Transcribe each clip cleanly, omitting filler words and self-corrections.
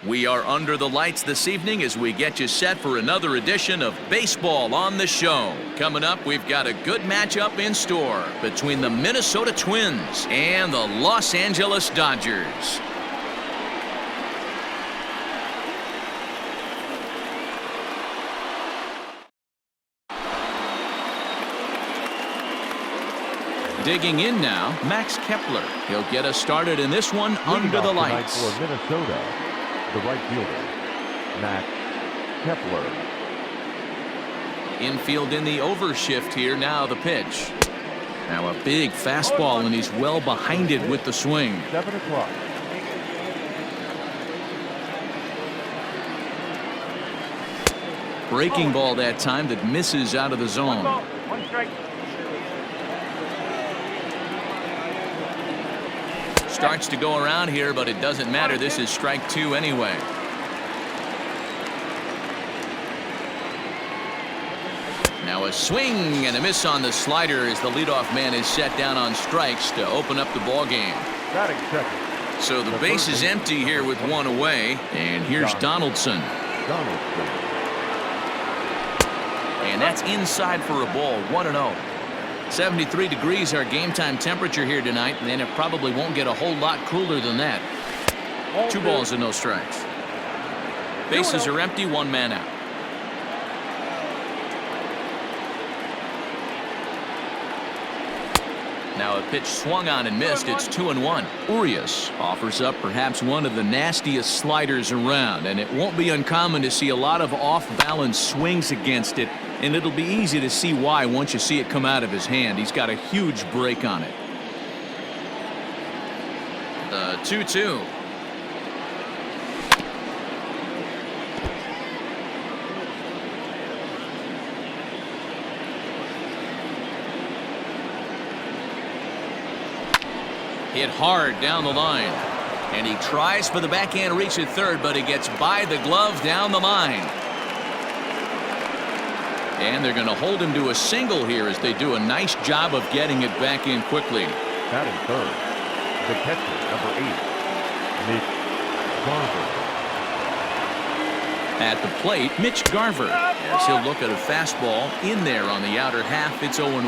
We are under the lights this evening as we get you set for another edition of Baseball on the Show. Coming up, we've got a good matchup in store between the Minnesota Twins and the Los Angeles Dodgers. Digging in now, Max Kepler. He'll get us started in this one under the lights. For Minnesota, the right fielder, Max Kepler. Infield in the overshift here. Now the pitch. Now a big fastball, and he's well behind it with the swing. 7 o'clock. Breaking ball that time that misses out of the zone. One strike. Starts to go around here, but it doesn't matter. This is strike two anyway. Now a swing and a miss on the slider as the leadoff man is set down on strikes to open up the ball game. Batting second. So the base is empty here with one away, and here's Donaldson. And that's inside for a ball, 1-0. 73 degrees our game time temperature here tonight, and it probably won't get a whole lot cooler than that. 2 balls and no strikes. Bases are empty, 1 man out. Now a pitch swung on and missed. It's 2-1. Urias offers up perhaps one of the nastiest sliders around, and it won't be uncommon to see a lot of off-balance swings against it, and it'll be easy to see why once you see it come out of his hand. He's got a huge break on it. The 2-2. Hit hard down the line, and he tries for the backhand reach at third, but he gets by the glove down the line. And they're going to hold him to a single here as they do a nice job of getting it back in quickly. Batting third, the catcher, number 8, Mitch Garver. At the plate, Mitch Garver, as he'll look at a fastball in there on the outer half. It's 0-1.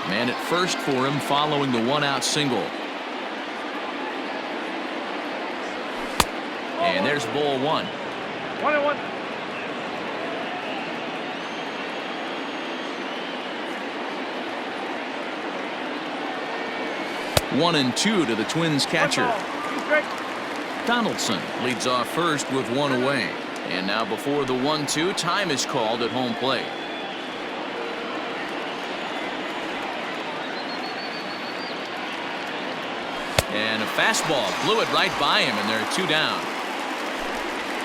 Man at first for him following the 1-out single. And there's ball 1. 1-1. One and 2 to the Twins catcher. Donaldson leads off first with 1 away. And now before the 1-2, time is called at home plate. And a fastball blew it right by him, and there are 2 down.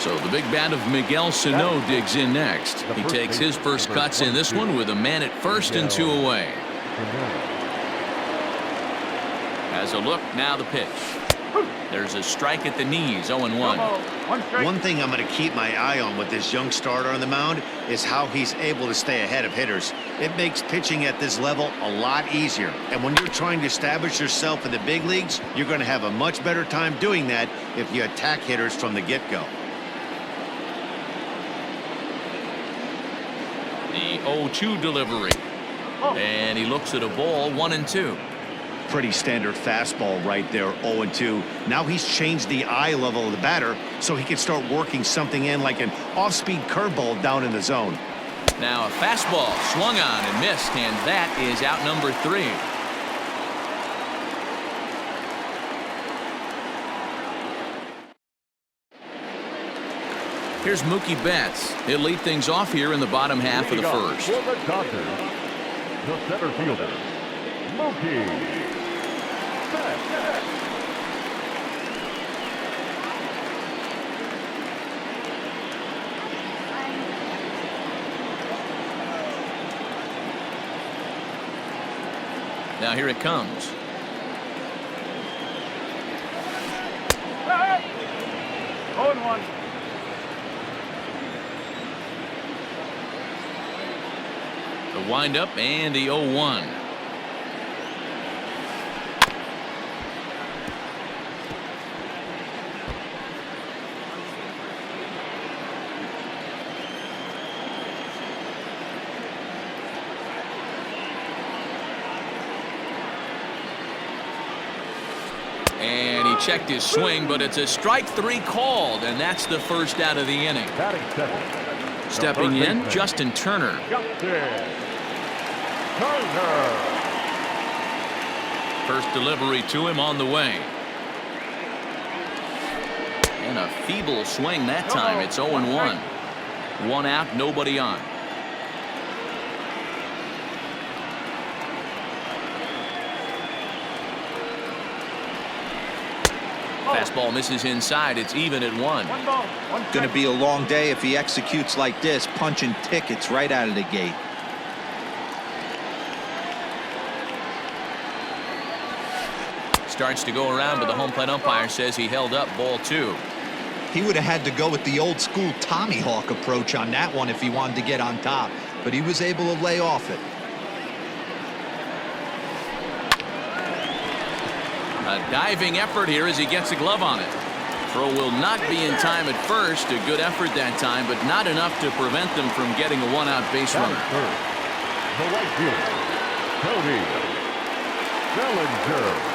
So the big bat of Miguel Sano digs in next. He takes his first cuts in this one with a man at first and 2 away. As a look, now the pitch. There's a strike at the knees, 0-1. One thing I'm going to keep my eye on with this young starter on the mound is how he's able to stay ahead of hitters. It makes pitching at this level a lot easier. And when you're trying to establish yourself in the big leagues, you're going to have a much better time doing that if you attack hitters from the get-go. The 0-2 delivery. And he looks at a ball, 1-2. Pretty standard fastball right there, 0-2. Now he's changed the eye level of the batter so he can start working something in like an off-speed curveball down in the zone. Now a fastball swung on and missed, and that is out number 3. Here's Mookie Betts. He'll lead things off here in the bottom half of the first. For the Dodgers, the center fielder, Mookie Betts. Now here it comes. Hey! 0-1. The windup and the 0-1. checked his swing, but it's a strike 3 called, and that's the first out of the inning. Batting second. Stepping in, Justin Turner. Justin Turner. First delivery to him on the way. And a feeble swing that time. It's 0-1. 1 out, nobody on. Fastball misses inside. It's even at 1. One ball, one Going to strike. be a long day if he executes like this, punching tickets right out of the gate. Starts to go around, but the home plate umpire says he held up ball 2. He would have had to go with the old school Tommy Hawk approach on that one if he wanted to get on top, but he was able to lay off it. A diving effort here as he gets a glove on it. Throw will not be in time at first. A good effort that time, but not enough to prevent them from getting a 1-out base Batting runner. third. The right fielder, Cody Bellinger.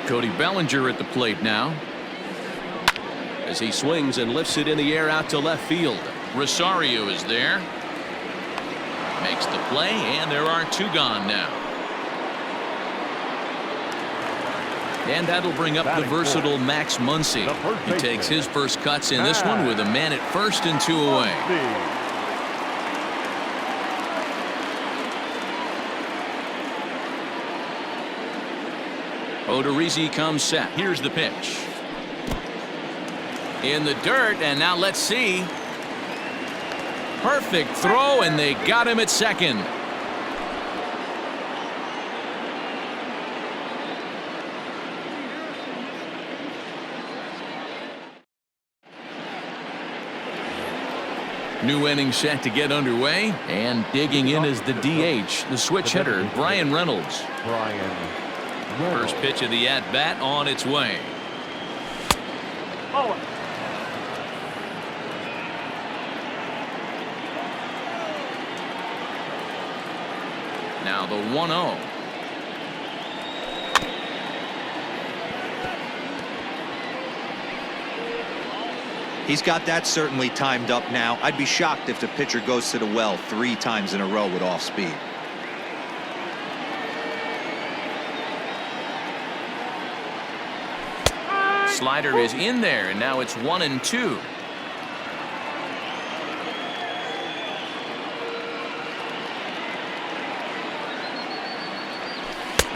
Cody Bellinger at the plate now. As he swings and lifts it in the air out to left field. Rosario is there. Makes the play, and there are 2 gone now. And that'll bring up the versatile Max Muncy. He takes his first cuts in this one with a man at first and 2 away. Odorizzi comes set. Here's the pitch. In the dirt, and now let's see. Perfect throw, and they got him at second. New inning set to get underway, and digging in is the DH, the switch hitter, Brian Reynolds. First pitch of the at-bat on its way. Ball. Now the 1-0. He's got that certainly timed up now. I'd be shocked if the pitcher goes to the well 3 times in a row with off speed. Slider is in there, and now it's 1-2.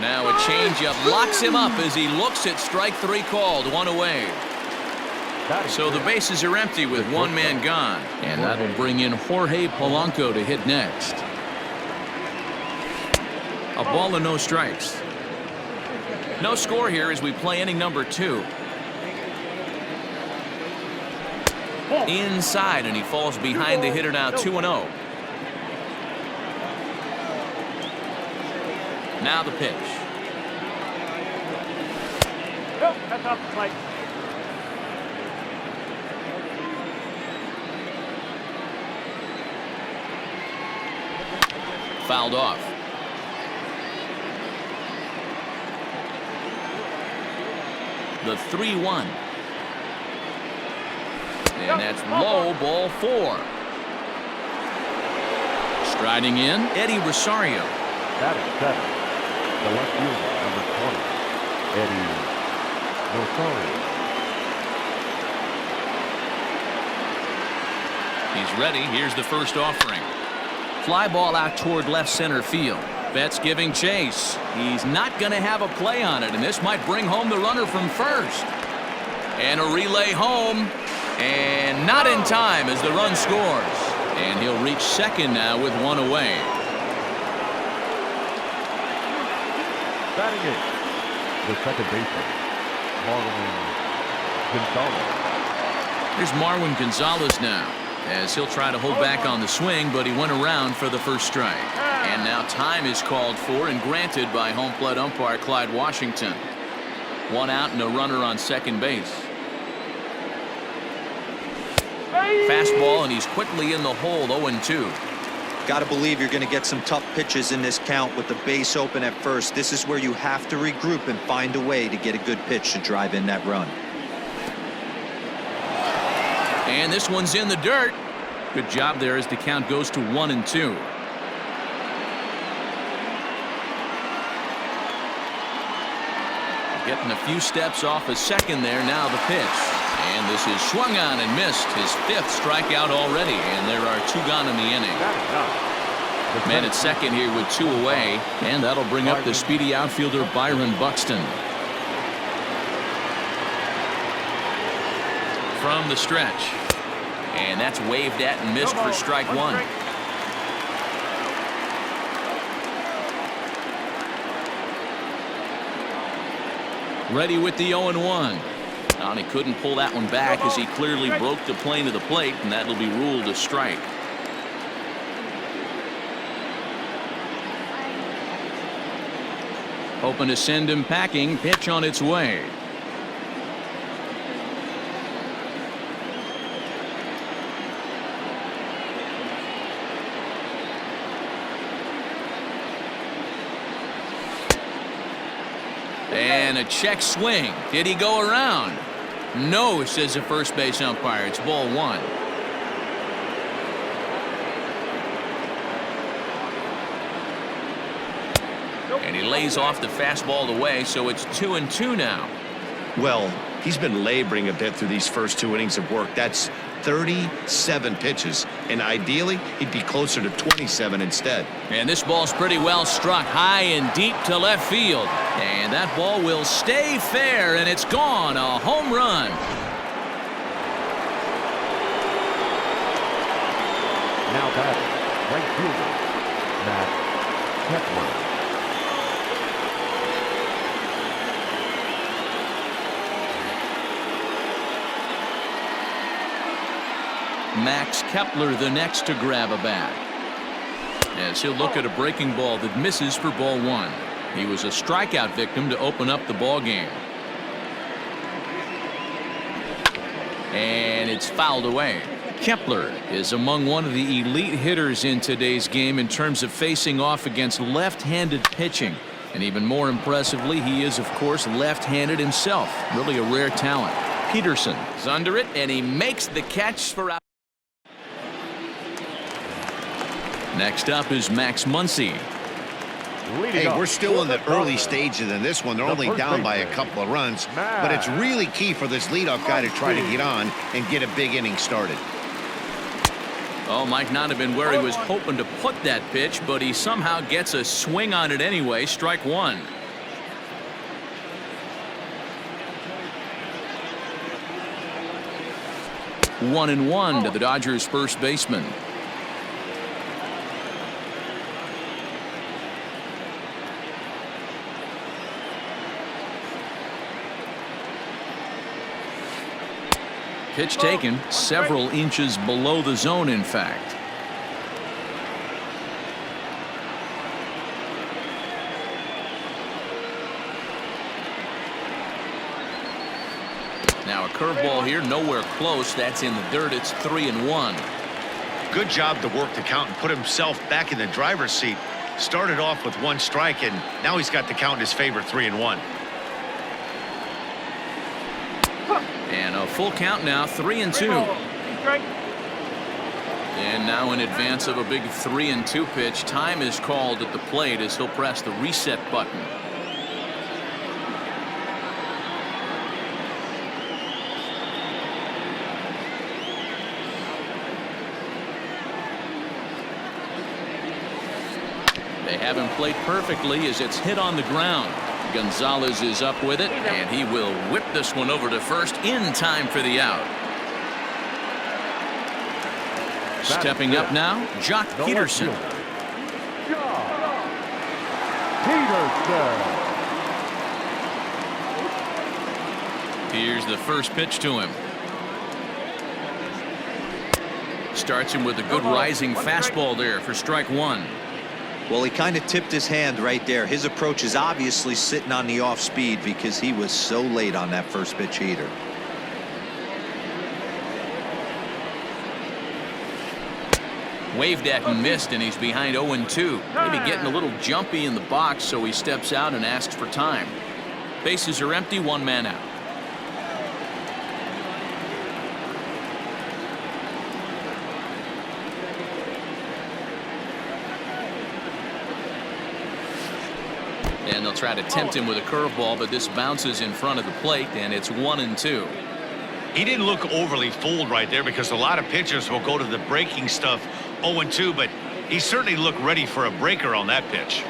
Now a changeup locks him up as he looks at strike 3 called. 1 away. So the bases are empty with 1 man gone, and that'll bring in Jorge Polanco to hit next. A ball and no strikes. No score here as we play inning number 2. Inside, and he falls behind the hitter now. 2-0. Now the pitch. Nope, that's off the plate. Fouled off. The 3-1. And that's low, ball 4. Striding in, Eddie Rosario. Batting seven. The left fielder, number 20, Eddie Rosario. He's ready. Here's the first offering. Fly ball out toward left center field. Betts giving chase. He's not going to have a play on it, and this might bring home the runner from first. And a relay home, and not in time as the run scores. And he'll reach second now with 1 away. Batting eighth, the second baseman, Marwin Gonzalez. Here's Marwin Gonzalez now, as he'll try to hold back on the swing, but he went around for the first strike. And now time is called for and granted by home plate umpire Clyde Washington. 1 out and a runner on second base. Fastball, and he's quickly in the hole. 0-2. Got to believe you're going to get some tough pitches in this count with the base open at first. This is where you have to regroup and find a way to get a good pitch to drive in that run. And this one's in the dirt. Good job there as the count goes to 1-2. Getting a few steps off a second there. Now the pitch. And this is swung on and missed. His 5th strikeout already. And there are 2 gone in the inning. Man at second here with 2 away. And that'll bring up the speedy outfielder Byron Buxton. From the stretch. And that's waved at and missed for strike 1. Ready with the 0-1. And he couldn't pull that one back as he clearly broke the plane of the plate, and that'll be ruled a strike. Hoping to send him packing. Pitch on its way. And a check swing. Did he go around? No, says the first base umpire. It's ball 1. And he lays off the fastball away, so it's 2-2 now. Well, he's been laboring a bit through these first 2 innings of work. That's 37 pitches, and ideally he'd be closer to 27 instead. And this ball's pretty well struck high and deep to left field, and that ball will stay fair, and it's gone. A home run. Now batting, right fielder, Matt Kepler. Max Kepler the next to grab a bat, as he'll look at a breaking ball that misses for ball 1. He was a strikeout victim to open up the ball game, and it's fouled away. Kepler is among one of the elite hitters in today's game in terms of facing off against left-handed pitching, and even more impressively, he is of course left-handed himself. Really a rare talent. Peterson is under it, and he makes the catch for out. Next up is Max Muncy. Hey, we're still in the early stages in this one. They're only down by a couple of runs, but it's really key for this leadoff guy to try to get on and get a big inning started. Oh, might not have been where he was hoping to put that pitch, but he somehow gets a swing on it anyway. Strike 1. One and one to the Dodgers first baseman. Pitch taken several inches below the zone, in fact. Now a curveball here, nowhere close. That's in the dirt. It's 3-1. Good job to work the count and put himself back in the driver's seat. Started off with 1 strike, and now he's got the count in his favor, 3-1. And a full count now, 3-2. And now in advance of a big 3-2 pitch, time is called at the plate as he'll press the reset button. They have him played perfectly as it's hit on the ground. Gonzalez is up with it, and he will whip this one over to first in time for the out. Stepping up now, Jock Peterson. Here's the first pitch to him. Starts him with a good rising fastball there for strike 1. Well, he kind of tipped his hand right there. His approach is obviously sitting on the off speed because he was so late on that first pitch heater. Waved at and missed, and he's behind 0-2. Maybe getting a little jumpy in the box, so he steps out and asks for time. Bases are empty, one man out. And they'll try to tempt him with a curveball, but this bounces in front of the plate, and it's 1-2. He didn't look overly fooled right there because a lot of pitchers will go to the breaking stuff 0-2, but he certainly looked ready for a breaker on that pitch.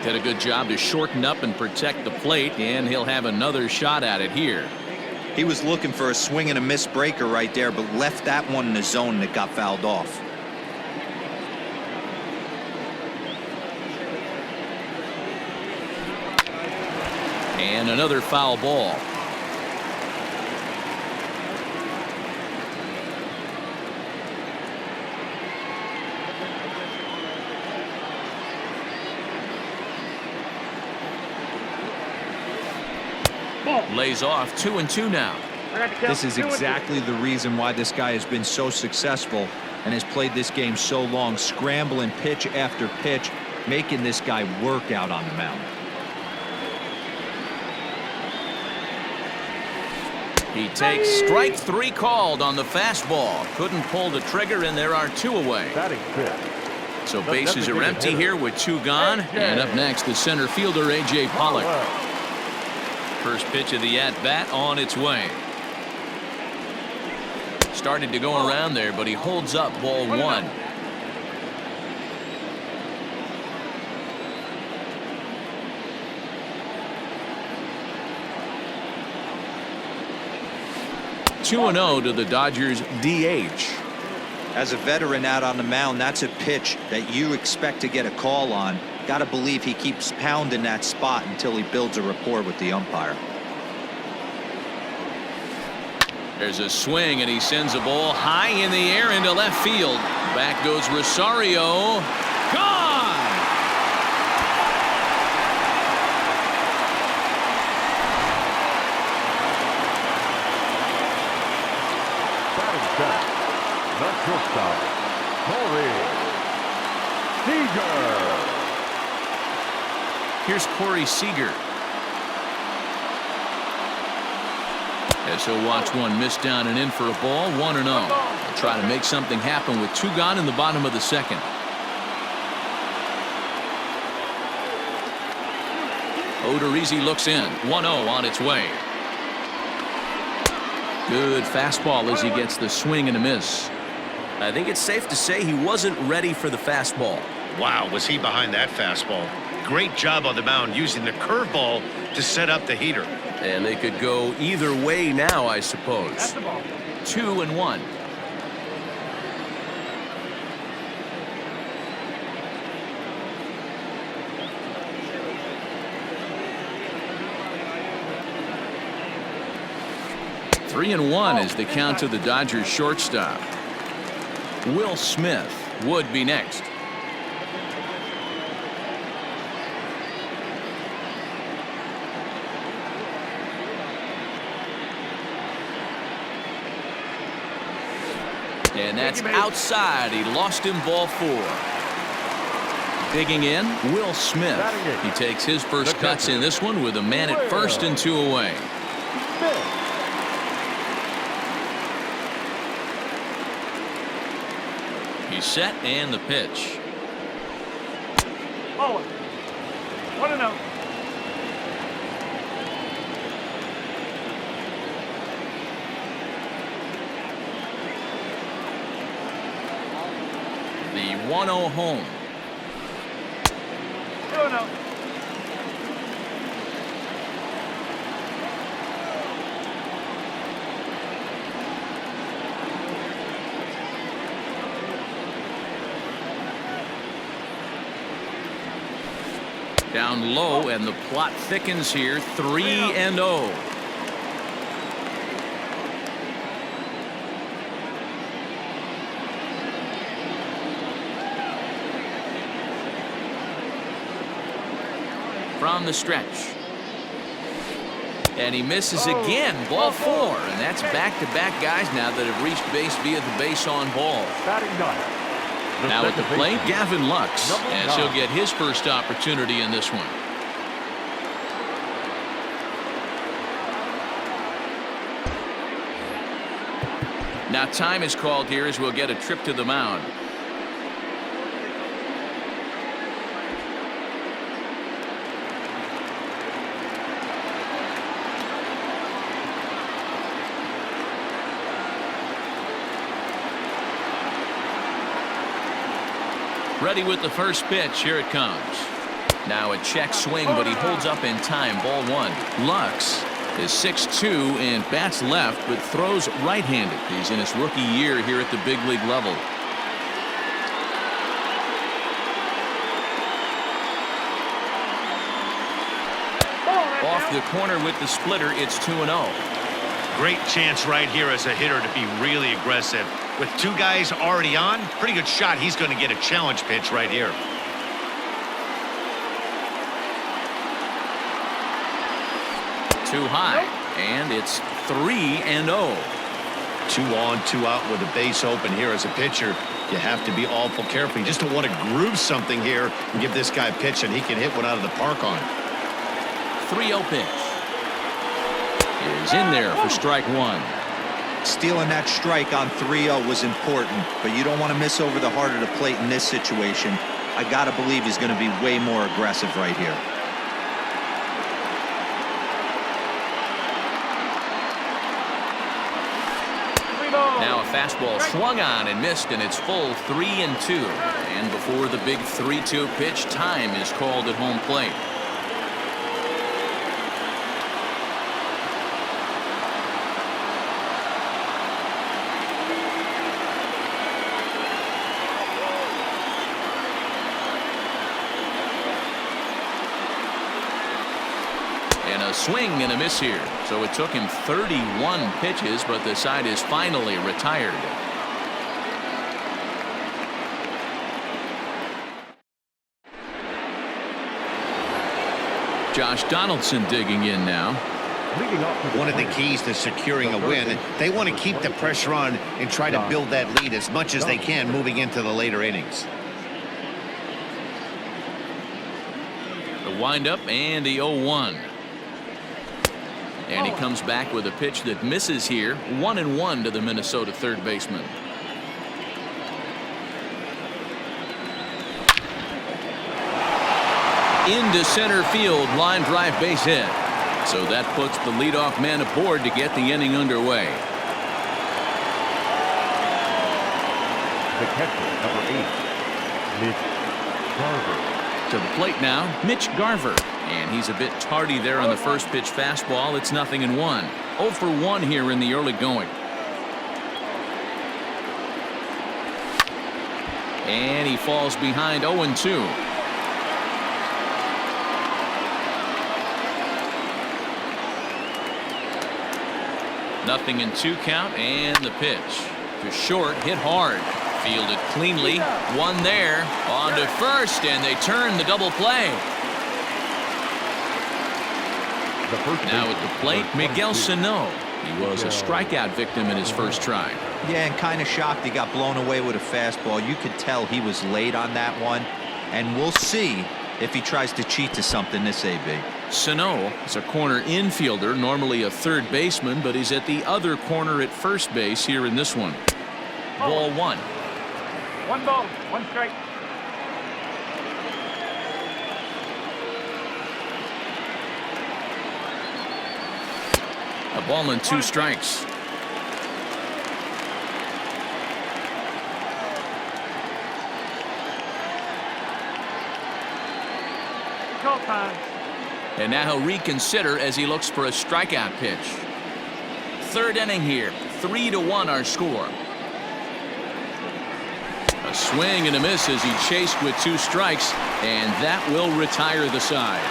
Did a good job to shorten up and protect the plate, and he'll have another shot at it here. He was looking for a swing and a miss breaker right there, but left that one in the zone that got fouled off. And another foul ball. Lays off 2-2 now. This is exactly the reason why this guy has been so successful and has played this game so long, scrambling pitch after pitch, making this guy work out on the mound. He takes strike 3 called on the fastball. Couldn't pull the trigger, and there are 2 away. Batting fifth. So bases are empty here with 2 gone. And up next, the center fielder, A.J. Pollock. First pitch of the at-bat on its way. Started to go around there, but he holds up ball 1. Two 2-0 to the Dodgers DH. As a veteran out on the mound, that's a pitch that you expect to get a call on. Got to believe he keeps pounding that spot until he builds a rapport with the umpire. There's a swing, and he sends a ball high in the air into left field. Back goes Rosario. Gone! Batting seventh. The shortstop, Corey Seager. Here's Corey Seager. As he'll watch one miss down and in for a ball, 1-0. They'll try to make something happen with 2 gone in the bottom of the second. Odorizzi looks in. 1-0 on its way. Good fastball as he gets the swing and a miss. I think it's safe to say he wasn't ready for the fastball. Wow, was he behind that fastball. Great job on the mound using the curveball to set up the heater. And they could go either way now, I suppose. That's the ball. 2-1. Three and 1 is the count to the Dodgers shortstop. Will Smith would be next. And that's outside. He lost him, ball 4. Digging in, Will Smith. He takes his first cuts in this one with a man at first and 2 away. He's set and the pitch. Oh, 1-0. The 1-0 home. 2-0. Down low, and the plot thickens here. 3-0. From the stretch. And he misses again. Ball 4. And that's back-to-back guys now that have reached base via the base on ball. Batting ninth. Now at the plate, Gavin Lux, Number as he'll 9. get his first opportunity in this one. Now time is called here as we'll get a trip to the mound. Ready with the first pitch. Here it comes. Now a check swing, but he holds up in time. Ball 1. Lux is 6'2" and bats left, but throws right-handed. He's in his rookie year here at the big league level. Off the corner with the splitter. It's 2-0. Great chance right here as a hitter to be really aggressive. With 2 guys already on, pretty good shot. He's going to get a challenge pitch right here. Too high, and it's 3-0. 2 on, 2 out with a base open here as a pitcher. You have to be awful careful. You just don't want to groove something here and give this guy a pitch and he can hit one out of the park on. 3-0 pitch. Is in there for strike 1. Stealing that strike on 3-0 was important, but you don't want to miss over the heart of the plate in this situation. I got to believe he's going to be way more aggressive right here. Now a fastball swung on and missed, and it's full 3-2. And before the big 3-2 pitch, time is called at home plate. And a swing and a miss here. So it took him 31 pitches, but the side is finally retired. Josh Donaldson digging in now. Leading off to One of the plate. keys to securing a win, they want to keep the pressure on and try to build that lead as much as they can moving into the later innings. The windup and the 0-1. And he comes back with a pitch that misses here. 1-1 to the Minnesota third baseman. Into center field, line drive base hit. So that puts the leadoff man aboard to get the inning underway. The catcher, number 8, Mitch Garver. To the plate now, Mitch Garver. And he's a bit tardy there on the first pitch fastball. It's 0-1. 0 for 1 here in the early going. And he falls behind 0-2. Nothing in 2 count, and the pitch to short, hit hard, fielded cleanly, one there, on to first, and they turn the double play. Now at the plate, Miguel Sano. He was a strikeout victim in his first try. Yeah, and kind of shocked he got blown away with a fastball. You could tell he was late on that one, and we'll see if he tries to cheat to something this AB. Sano is a corner infielder, normally a third baseman, but he's at the other corner at first base here in this one. Ball 1. 1 ball, 1 strike. A ball and 2 strikes. Call time. And now he'll reconsider as he looks for a strikeout pitch. Third inning here. 3-1 our score. A swing and a miss as he chased with 2 strikes, and that will retire the side.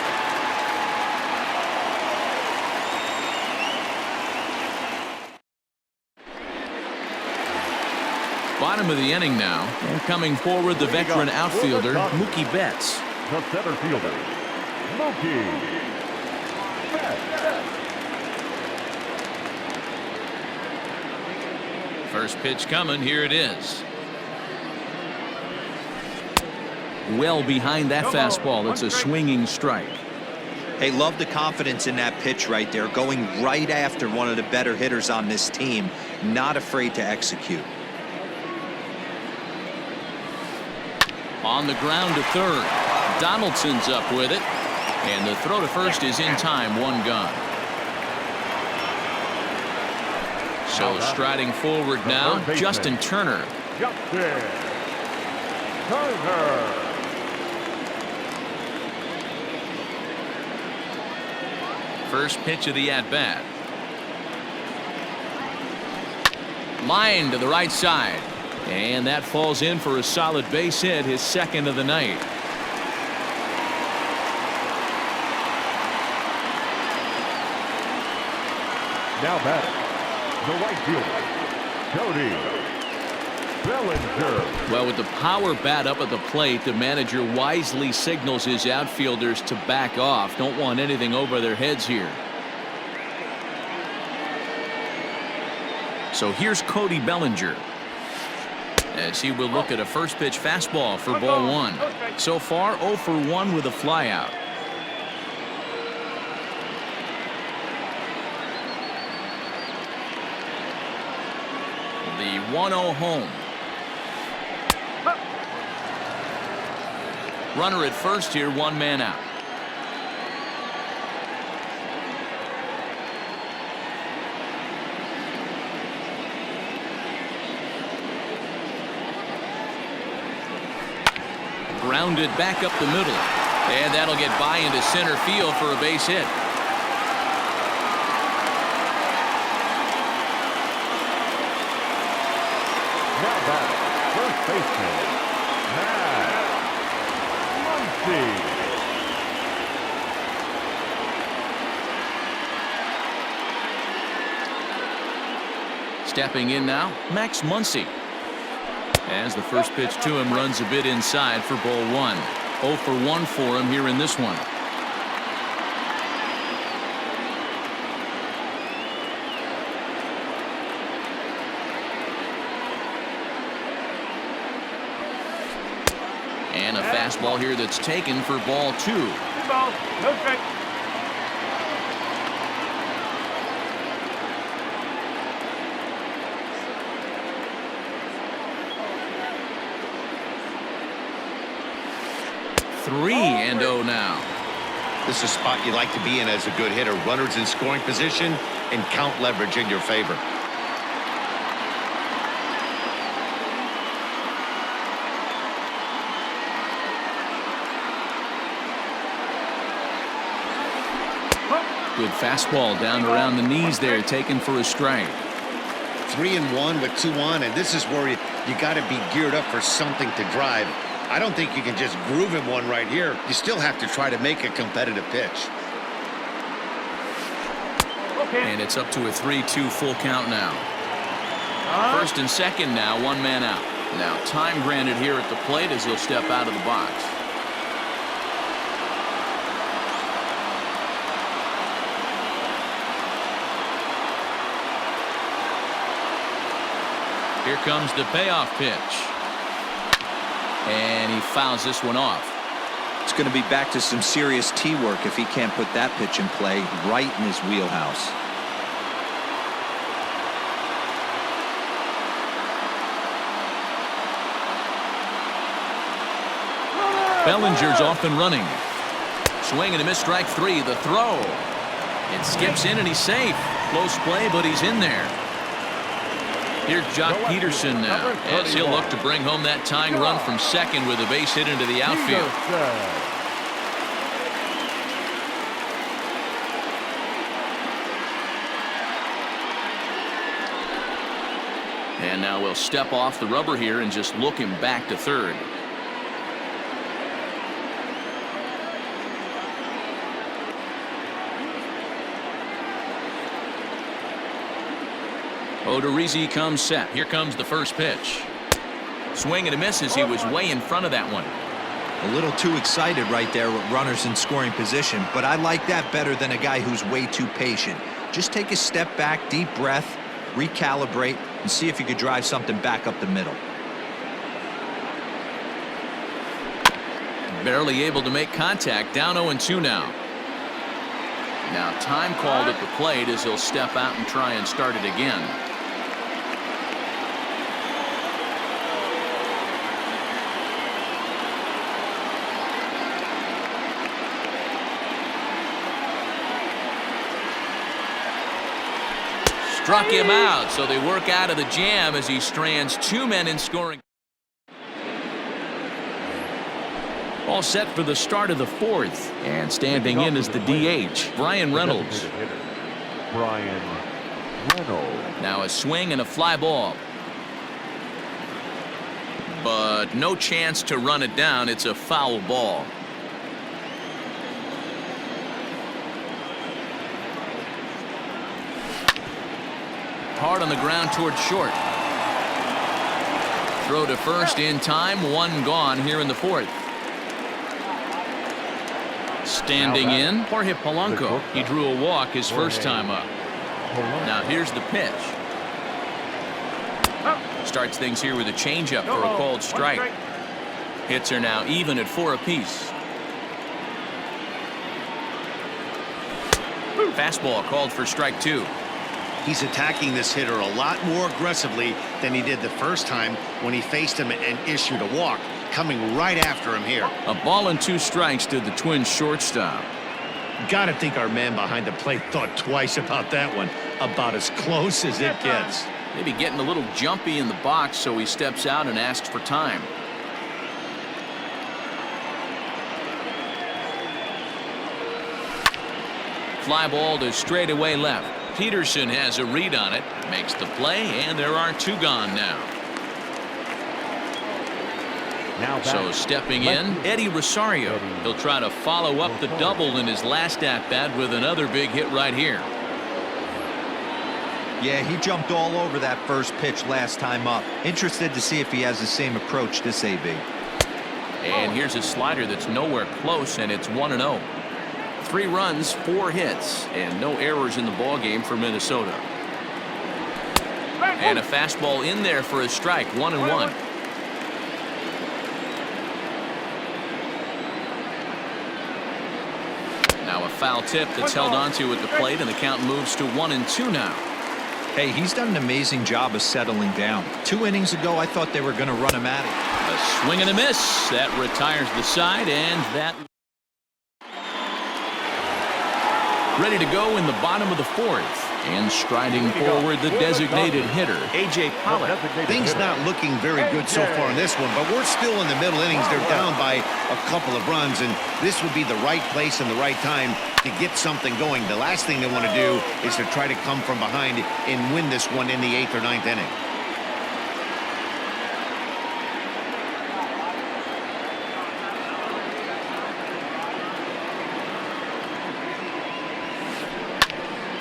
Bottom of the inning now, and coming forward the veteran outfielder Mookie Betts. The center fielder, Mookie Betts. First pitch coming. Here it is. Well behind that fastball. It's a swinging strike. Hey, love the confidence in that pitch right there, going right after one of the better hitters on this team, not afraid to execute. On the ground to third. Donaldson's up with it, and the throw to first is in time. One gone. So striding forward now, Justin Turner. Justin Turner. First pitch of the at-bat. Line to the right side. And that falls in for a solid base hit, his second of the night. Now batting, the right fielder, Cody Bellinger. Well, with the power bat up at the plate, the manager wisely signals his outfielders to back off. Don't want anything over their heads here. So here's Cody Bellinger, as he will look at a first pitch fastball for ball one. So far 0 for 1 with a flyout. The 1-0 home. Runner at first here, one man out. Grounded back up the middle, and that'll get by into center field for a base hit. Now batting, first baseman, Matt Muncy. Stepping in now, Max Muncy. As the first pitch to him runs a bit inside for ball one. 0 for 1 for him here in this one. And a fastball here that's taken for ball 2. 2 balls, no strikes. Three and 0 now. This is a spot you like to be in as a good hitter. Runners in scoring position and count leverage in your favor. Good fastball down around the knees there, taken for a strike. 3-1 with 2 on, and this is where you got to be geared up for something to drive. I don't think you can just groove him one right here. You still have to try to make a competitive pitch. And it's up to a 3-2 full count now. First and second now, one man out. Now time granted here at the plate as he'll step out of the box. Here comes the payoff pitch. And he fouls this one off. It's going to be back to some serious tee work if he can't put that pitch in play right in his wheelhouse. Bellinger's off and running. Swing and a miss, strike 3. The throw. It skips in and he's safe. Close play, but he's in there. Here's Jock Peterson now, as he'll look to bring home that tying run from second with a base hit into the outfield. And now we'll step off the rubber here and just look him back to third. Odorizzi comes set. Here comes the first pitch. Swing and a miss as he was way in front of that one. A little too excited right there with runners in scoring position, but I like that better than a guy who's way too patient. Just take a step back, deep breath, recalibrate, and see if you could drive something back up the middle. Barely able to make contact. Down 0-2 now. Now time called at the plate as he'll step out and try and start it again. Struck him out, so they work out of the jam as he strands two men in scoring. All set for the start of the fourth, and standing in is the DH, Brian Reynolds. Brian Reynolds. Now a swing and a fly ball. But no chance to run it down. It's a foul ball. Hard on the ground towards short. Throw to first in time. One gone here in the fourth. Standing in, Jorge Polanco. He drew a walk his first time up. Now here's the pitch. Starts things here with a changeup for a called strike. Hits are now even at 4 apiece. Fastball called for strike 2. He's attacking this hitter a lot more aggressively than he did the first time when he faced him and issued a walk. Coming right after him here. A ball and 2 strikes to the Twins shortstop. Gotta think our man behind the plate thought twice about that one. About as close as it gets. Maybe getting a little jumpy in the box, so he steps out and asks for time. Fly ball to straightaway left. Peterson has a read on it, makes the play, and there are 2 gone now. So stepping in, Eddie Rosario. He'll try to follow up the double in his last at-bat with another big hit right here. Yeah, he jumped all over that first pitch last time up. Interested to see if he has the same approach this AB. And here's a slider that's nowhere close, and it's 1-0. 3 runs, 4 hits, and no errors in the ballgame for Minnesota. And a fastball in there for a strike, 1-1. Now a foul tip that's held onto at the plate, and the count moves to 1-2 now. Hey, he's done an amazing job of settling down. 2 innings ago, I thought they were going to run him at it. A swing and a miss. That retires the side, and that ready to go in the bottom of the fourth. And striding forward, the designated hitter, A.J. Pollock. Things not looking very good so far in this one, but we're still in the middle innings. They're down by a couple of runs, and this would be the right place and the right time to get something going. The last thing they want to do is to try to come from behind and win this one in the 8th or 9th inning.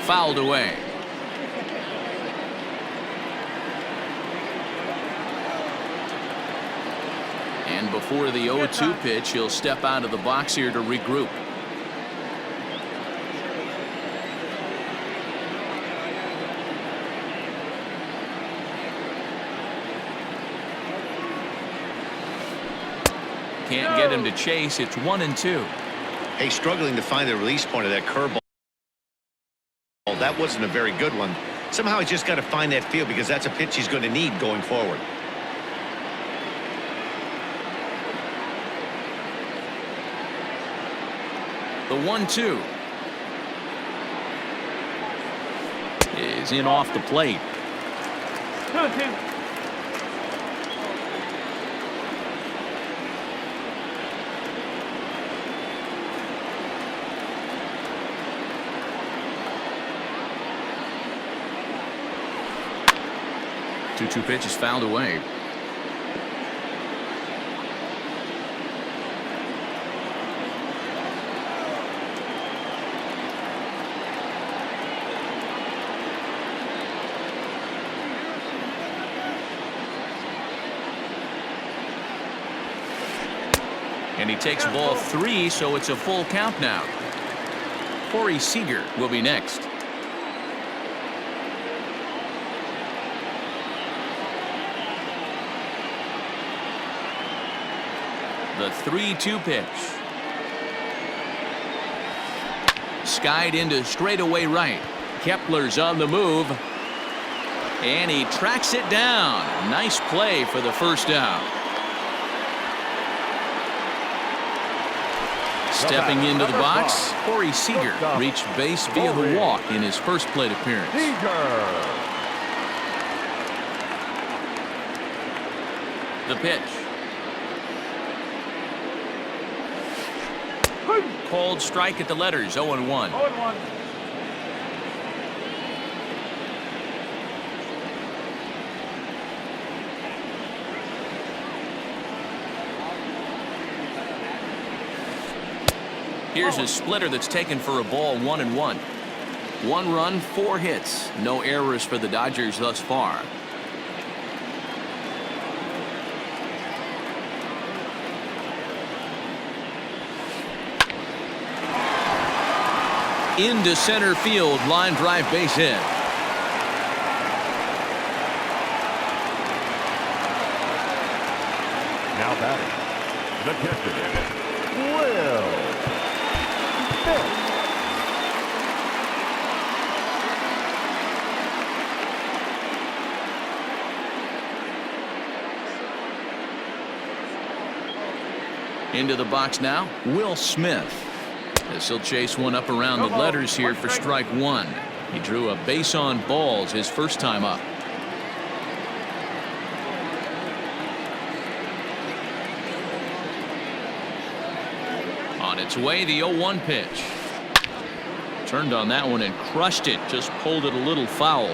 Fouled away. And before the 0-2 pitch, he'll step out of the box here to regroup. Can't get him to chase. It's 1-2. Hey, struggling to find the release point of that curveball. That wasn't a very good one. Somehow he's just got to find that feel, because that's a pitch he's going to need going forward. The 1-2 is in off the plate. 2-2. 2-2 pitch is fouled away. And he takes ball 3, so it's a full count now. Corey Seager will be next. The 3-2 pitch. Skied into straightaway right. Kepler's on the move. And he tracks it down. Nice play for the first out. Stepping into the box, Corey Seager reached base via the walk in his first plate appearance. The pitch. Called strike at the letters, 0-1. 0-1. Here's a splitter that's taken for a ball, 1-1. 1 run, 4 hits. No errors for the Dodgers thus far. Into center field, line drive, base hit. Now batting, the catcher, Will Smith. Into the box now, Will Smith. As he'll chase one up around the letters here for strike 1. He drew a base on balls his first time up. On its way, the 0-1 pitch. Turned on that one and crushed it. Just pulled it a little foul.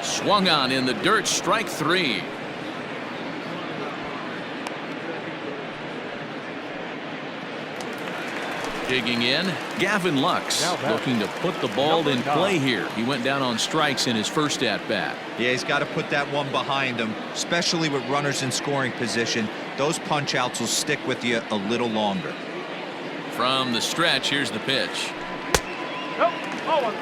Swung on in the dirt, strike 3. Digging in, Gavin Lux looking to put the ball in play here. He went down on strikes in his first at-bat. Yeah, he's got to put that one behind him, especially with runners in scoring position. Those punch-outs will stick with you a little longer. From the stretch, here's the pitch. Nope. 0-1.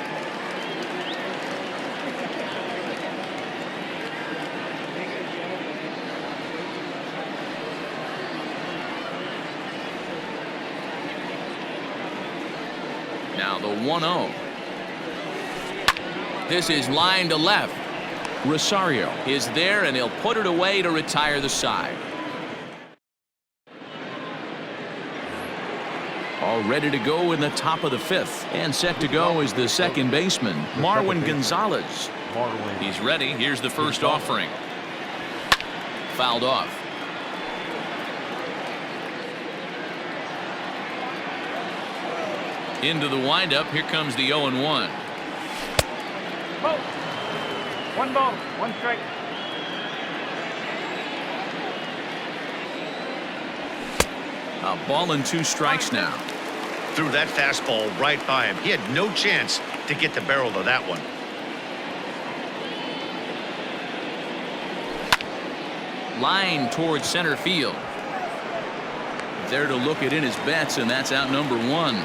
Now the 1-0. This is line to left. Rosario is there, and he'll put it away to retire the side. All ready to go in the top of the 5th. And set to go is the second baseman, Marwin Gonzalez. He's ready. Here's the first offering. Fouled off. Into the windup. Here comes the 0-1. Ball. 1 ball, 1 strike. A ball and 2 strikes now. Threw that fastball right by him. He had no chance to get the barrel of that one. Line towards center field. There to look it in his bets, and that's out number 1.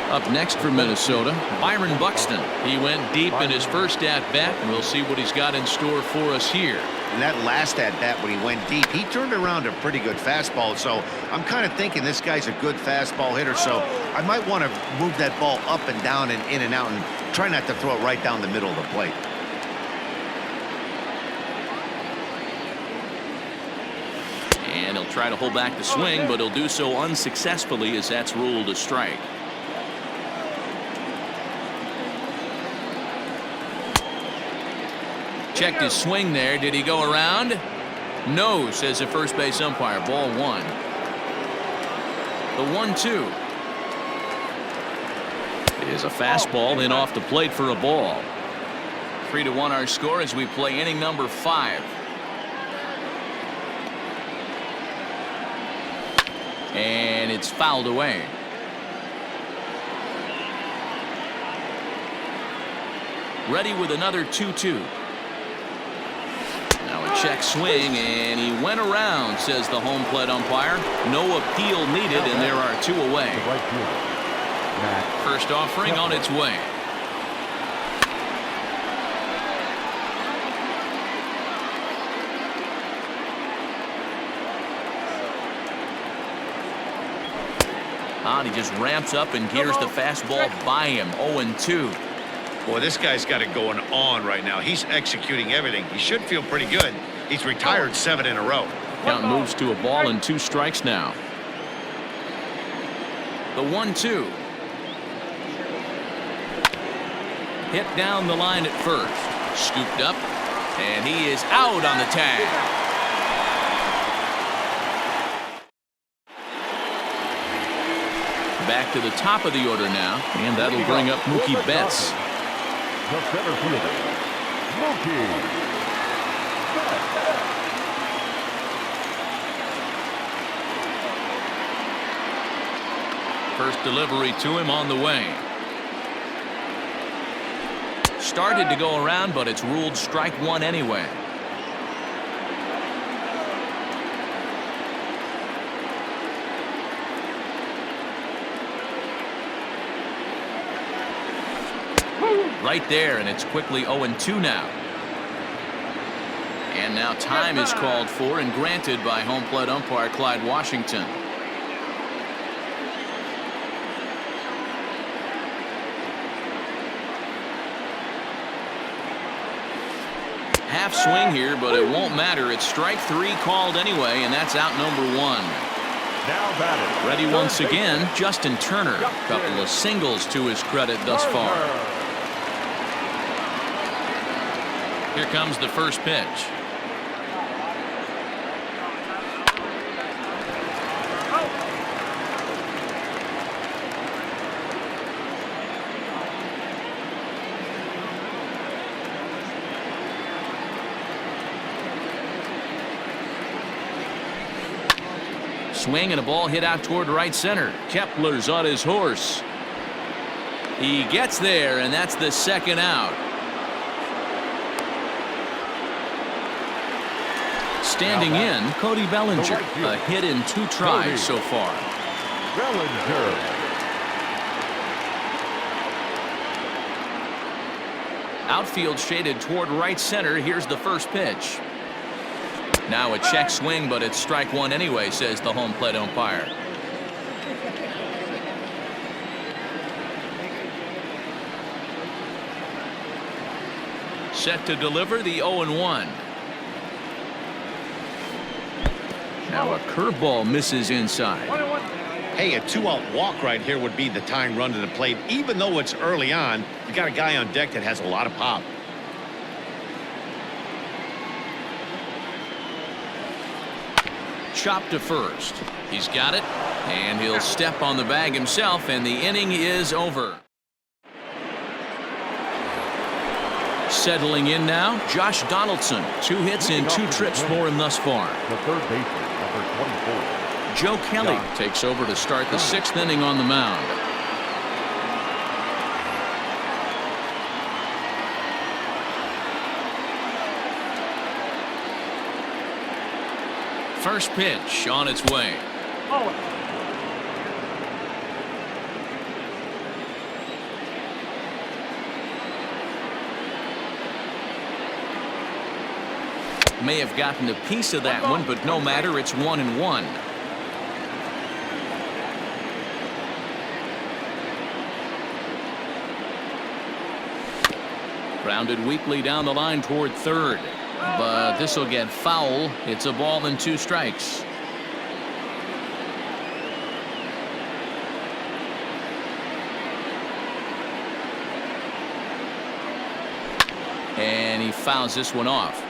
Up next for Minnesota, Byron Buxton. He went deep in his first at-bat, and we'll see what he's got in store for us here. And that last at-bat when he went deep, he turned around a pretty good fastball. So I'm kind of thinking this guy's a good fastball hitter. So I might want to move that ball up and down and in and out and try not to throw it right down the middle of the plate. And he'll try to hold back the swing, but he'll do so unsuccessfully as that's ruled a strike. Checked his swing there. Did he go around? No, says the first base umpire. Ball 1. The 1-2 is a fastball in off the plate for a ball. 3-1 our score as we play inning number 5. And it's fouled away. Ready with another 2-2. Now a Check swing, and he went around, says the home plate umpire. No appeal needed, and there are 2 away. The right fielder, Matt First offering on its way. And he just ramps up and gears the fastball by him. 0-2. Boy, this guy's got it going on right now. He's executing everything. He should feel pretty good. He's retired 7 in a row. Count moves to a ball and 2 strikes now. The 1-2. Hit down the line at first. Scooped up, and he is out on the tag. Back to the top of the order now, and that'll bring up Mookie Betts. The center fielder, Mookie Betts. First delivery to him on the way. Started to go around, but it's ruled strike 1 anyway. Right there, and it's quickly 0-2 now. And now time is called for and granted by home plate umpire Clyde Washington. Half swing here, but it won't matter. It's strike 3 called anyway, and that's out number 1. Now batting. Ready once again, Justin Turner. Couple of singles to his credit thus far. Here comes the first pitch. Swing and a ball hit out toward right center. Kepler's on his horse. He gets there, and that's the second out. Standing in, Cody Bellinger. A hit in 2 tries so far. Bellinger. Outfield shaded toward right center. Here's the first pitch. Now a check swing, but it's strike 1 anyway, says the home plate umpire. Set to deliver the 0-1. Now a curveball misses inside. Hey, a 2-out walk right here would be the tying run to the plate. Even though it's early on, you got a guy on deck that has a lot of pop. Chop to first. He's got it, and he'll step on the bag himself, and the inning is over. Settling in now, Josh Donaldson. 2 hits in 2 trips for him thus far. The third baseman, number 24. Joe Kelly takes over to start the 6th inning on the mound. First pitch on its way. May have gotten a piece of that one, but no matter, it's 1-1. Grounded weakly down the line toward third. But this will get foul. It's a ball and 2 strikes. And he fouls this one off.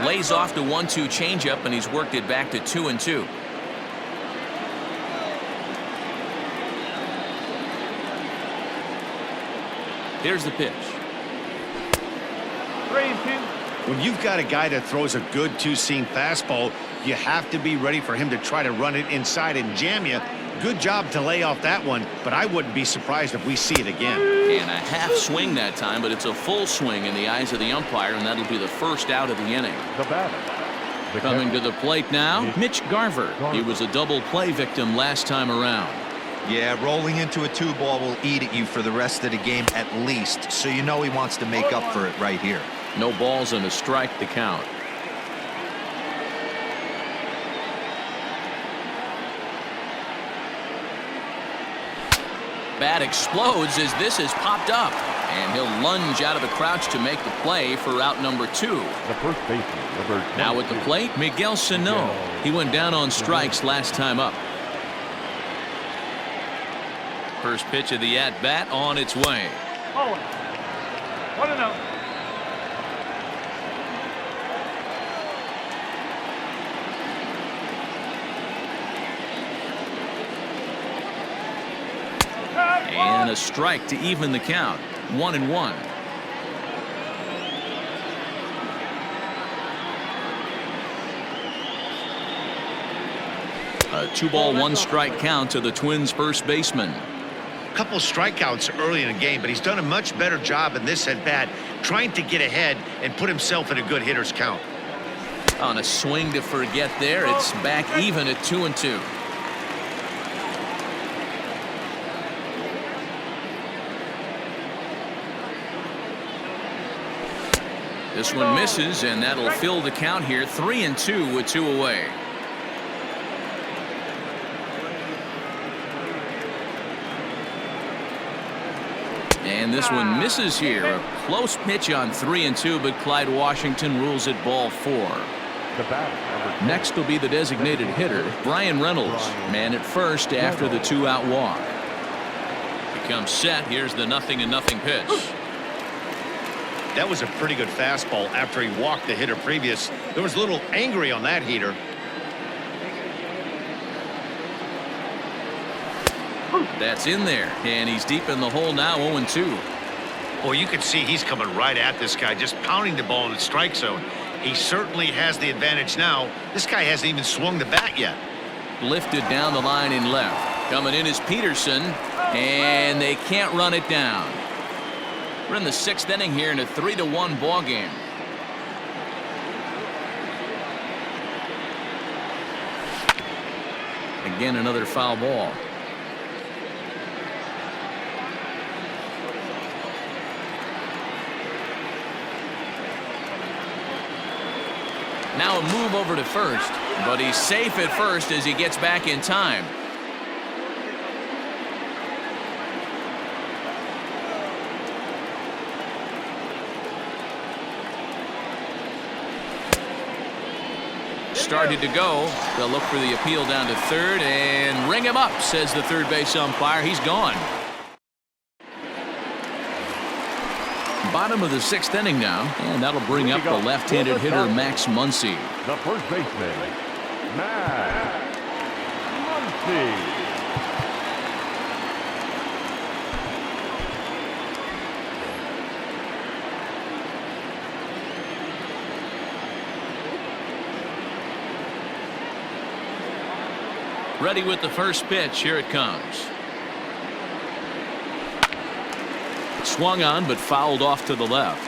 Lays off the 1-2 changeup, and he's worked it back to 2-2. Here's the pitch. 3-2. When you've got a guy that throws a good 2-seam fastball, you have to be ready for him to try to run it inside and jam you. Good job to lay off that one, but I wouldn't be surprised if we see it again. And a half swing that time, but it's a full swing in the eyes of the umpire, and that'll be the first out of the inning. The batter. Coming to the plate now, Mitch Garver. He was a double play victim last time around. Yeah, rolling into a 2-ball will eat at you for the rest of the game at least, so you know he wants to make up for it right here. No balls and a strike to count. Bat explodes as this is popped up, and he'll lunge out of the crouch to make the play for out number 2. The first baseman, number 22. Now at the plate, Miguel Sano. He went down on strikes last time up. First pitch of the at-bat on its way. 0-1. 1-0. And a strike to even the count. 1-1. A 2-ball, 1-strike count to the Twins' first baseman. Couple strikeouts early in the game, but he's done a much better job in this at-bat, trying to get ahead and put himself in a good hitter's count. On a swing to forget there, it's back even at 2-2. This one misses, and that'll fill the count here. 3-2 with 2 away. And this one misses here. A close pitch on 3-2, but Clyde Washington rules it ball 4. The batter. Next will be the designated hitter, Brian Reynolds, man at first after the 2-out walk. He comes set. Here's the 0-0 pitch. That was a pretty good fastball after he walked the hitter previous. There was a little angry on that heater. That's in there, and he's deep in the hole now. 0-2. Boy, you can see he's coming right at this guy, just pounding the ball in the strike zone. He certainly has the advantage now. This guy hasn't even swung the bat yet. Lifted down the line in left. Coming in is Peterson, and they can't run it down. We're in the 6th inning here in a 3-1 ball game. Again, another foul ball. Now a move over to first, but he's safe at first as he gets back in time. Started to go. They'll look for the appeal down to third and ring him up, says the third base umpire. He's gone. Bottom of the 6th inning now, and that'll bring up the left-handed hitter Max Muncy. The first baseman, Max Muncy. Ready with the first pitch. Here it comes. Swung on, but fouled off to the left.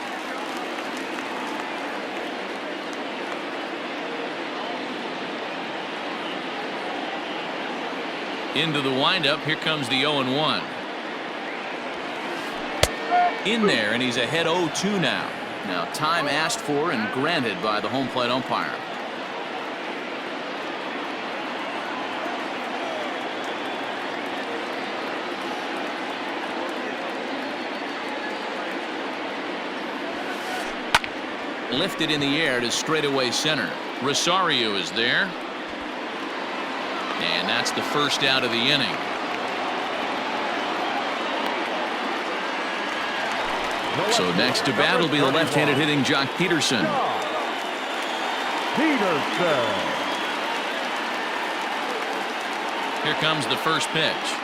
Into the windup. Here comes the 0-1. In there, and he's ahead 0-2 now. Now, time asked for and granted by the home plate umpire. Lifted in the air to straightaway center. Rosario is there. And that's the first out of the inning. So next to bat will be the left-handed hitting Jock Peterson. Here comes the first pitch.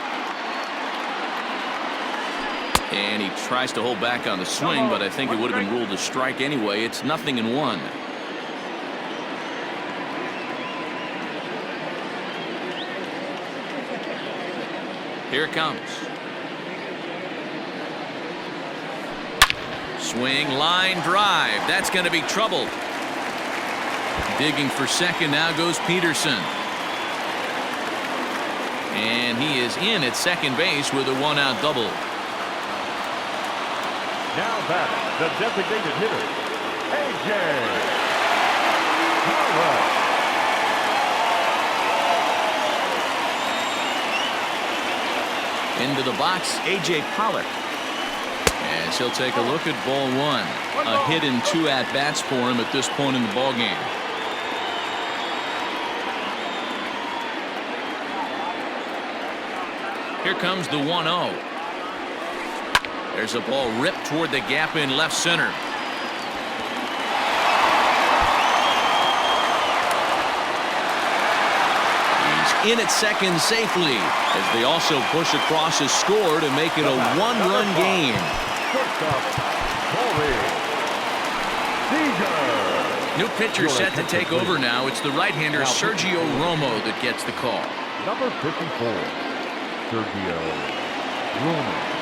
And he tries to hold back on the swing, but I think it would have been ruled a strike anyway. It's 0-1. Here it comes. Swing, line drive. That's going to be trouble. Digging for second now goes Peterson. And he is in at second base with a one-out double. Now batting, the designated hitter, A.J. Pollock. Into the box, A.J. Pollock. As he'll take a look at ball one. A hit and 2 at-bats for him at this point in the ballgame. Here comes the 1-0. There's a ball ripped toward the gap in left center. He's in at second safely as they also push across a score to make it a one-run game. New pitcher set to take over now. It's the right-hander Sergio Romo that gets the call. Number 54, Sergio Romo.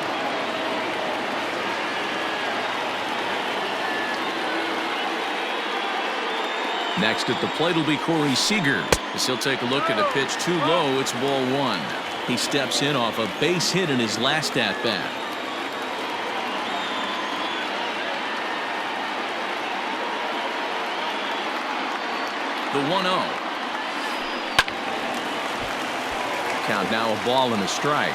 Next at the plate will be Corey Seager. As he'll take a look at a pitch too low, it's ball one. He steps in off a base hit in his last at-bat. The 1-0. Count now a ball and a strike.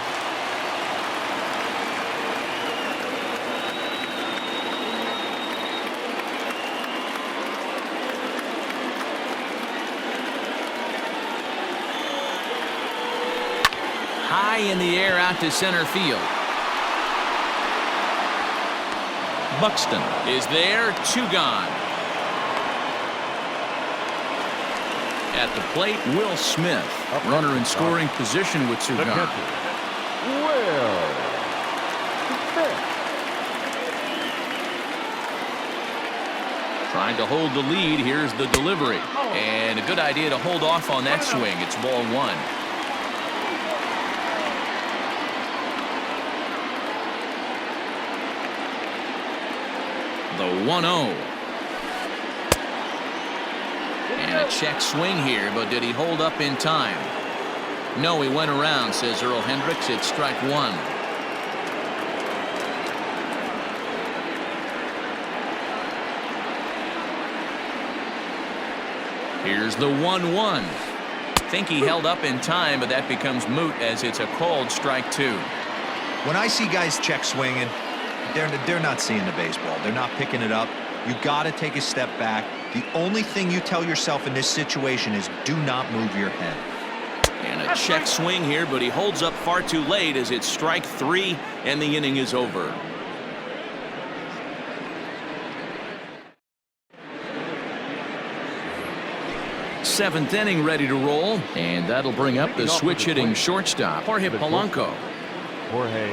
High in the air out to center field. Buxton is there, 2 gone. At the plate, Will Smith. Runner in scoring position with 2 gone. Will Smith. Trying to hold the lead. Here's the delivery. And a good idea to hold off on that swing. It's ball one. The 1-0. And a check swing here, but did he hold up in time? No, he went around, says Earl Hendricks. It's strike one. Here's the 1-1. Think he held up in time, but that becomes moot as it's a called strike two. When I see guys check swinging, they're not seeing the baseball. They're not picking it up. You got to take a step back. The only thing you tell yourself in this situation is do not move your head. And a check swing here, but he holds up far too late as it's strike three and the inning is over. Seventh inning ready to roll, and that'll bring up the switch hitting shortstop, Jorge Polanco. Jorge